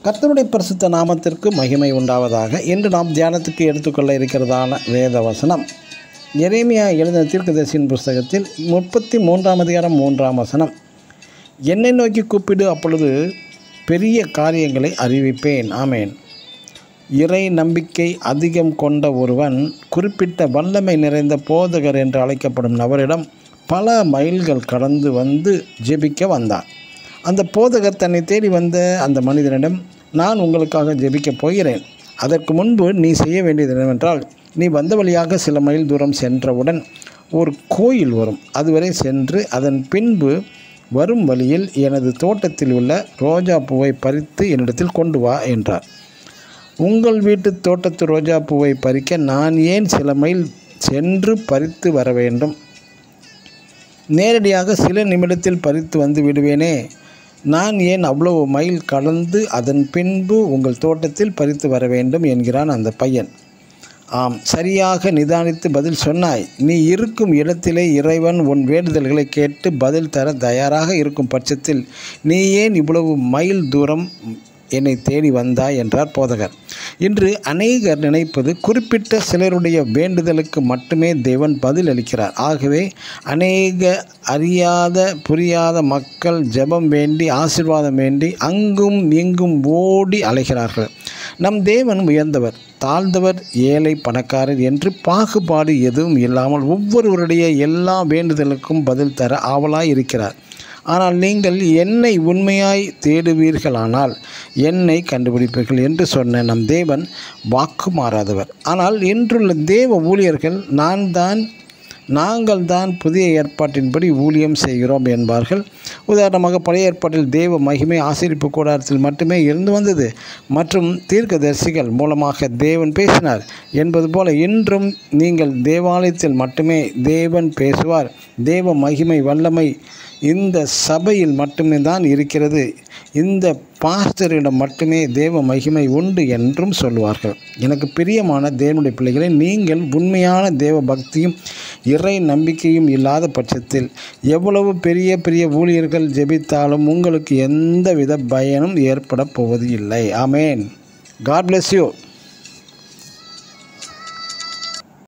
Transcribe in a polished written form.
கர்த்தருடைய பரிசுத்த நாமத்திற்கு மகிமை உண்டாவதாக. இன்று நாம் தியானத்துக்கு எடுத்துக்கொள்ள இருக்கிறதான வேத வசனம் எரேமியா எழுதின தீர்க்கதரிசியின் புஸ்தகத்தில் 33ஆம் அதிகாரம் 3ஆம் வசனம். என்னை நோக்கி கூப்பிடு, அப்பொழுது பெரிய காரியங்களை அறிவிப்பேன். ஆமேன். இறை நம்பிக்கை அதிகம் கொண்ட ஒருவன் குறிப்பிட்ட வல்லமை நிறைந்த போதகர் என்று அழைக்கப்படும் நபரிடம் பல மைல்கள் கடந்து வந்து ஜெபிக்க வந்தான். அந்த போதகர் தன்னை தேடி வந்த அந்த மனிதனிடம், நான் உங்களுக்காக ஜெபிக்கப் போகிறேன். அதற்கு முன்பு நீ செய்ய வேண்டியது என்னவென்றால், நீ வந்த வழியாக சில மைல் தூரம் சென்றவுடன் ஒரு கோயில் வரும். அதுவரை சென்று அதன் பின்பு வரும் வழியில் எனது தோட்டத்தில் உள்ள ரோஜா பூவை பறித்து என்னிடத்தில் கொண்டு வா என்றார். உங்கள் வீட்டு தோட்டத்து ரோஜா பூவை பறிக்க நான் ஏன் சில மைல் சென்று பறித்து வர வேண்டும்? நேரடியாக சில நிமிடத்தில் பறித்து வந்து விடுவேனே. நான் ஏன் அவ்வளவு மைல் கடந்து அதன் பின்பு உங்கள் தோட்டத்தில் பறித்து வர வேண்டும் என்கிறான் அந்த பையன். ஆம், சரியாக நிதானித்து பதில் சொன்னாய். நீ இருக்கும் இடத்திலே இறைவன் உன் வேண்டுதல்களை கேட்டு பதில் தர தயாராக இருக்கும் பட்சத்தில் நீ ஏன் இவ்வளவு மைல் தூரம் என்னை தேடி வந்தாய் என்றார் போதகர். இன்று அநேகர் நினைப்பது குறிப்பிட்ட சிலருடைய வேண்டுதலுக்கு மட்டுமே தேவன் பதில் அளிக்கிறார். ஆகவே அநேக அறியாத புரியாத மக்கள் ஜெபம் வேண்டி ஆசீர்வாதம் வேண்டி அங்கும் இங்கும் ஓடி அலைகிறார்கள். நம் தேவன் உயர்ந்தவர் தாழ்ந்தவர் ஏழை பணக்காரர் என்று பாகுபாடு எதுவும் இல்லாமல் ஒவ்வொருவருடைய எல்லா வேண்டுதலுக்கும் பதில் தர ஆவலாய் இருக்கிறார். ஆனால் நீங்கள் என்னை உண்மையாய் தேடுவீர்களானால் என்னை கண்டுபிடிப்பீர்கள் என்று சொன்ன நம் தேவன் வாக்கு மாறாதவர். ஆனால் இன்றுள்ள தேவ ஊழியர்கள் நாங்கள் தான் புதிய ஏற்பாட்டின்படி ஊழியம் செய்கிறோம் என்பார்கள். உதாரணமாக, பழைய ஏற்பாட்டில் தேவ மகிமை ஆசரிப்பு கூடாரத்தில் மட்டுமே இருந்து வந்தது மற்றும் தீர்க்கதரிசிகள் மூலமாக தேவன் பேசினார் என்பது போல இன்றும் நீங்கள் தேவாலயத்தில் மட்டுமே தேவன் பேசுவார், தேவ மகிமை வல்லமை இந்த சபையில் மட்டுமே தான் இருக்கிறது, இந்த பாஸ்டரிடம் மட்டுமே தேவ மகிமை உண்டு என்றும் சொல்வார்கள். எனக்கு பிரியமான தேவனுடைய பிள்ளைகளை, நீங்கள் உண்மையான தேவ பக்தியும் இறை நம்பிக்கையும் இல்லாத பட்சத்தில் எவ்வளவு பெரிய பெரிய ஊழியர்கள் ஜெபித்தாலும் உங்களுக்கு எந்தவித பயனும் ஏற்பட போவது இல்லை. ஆமேன். God bless you.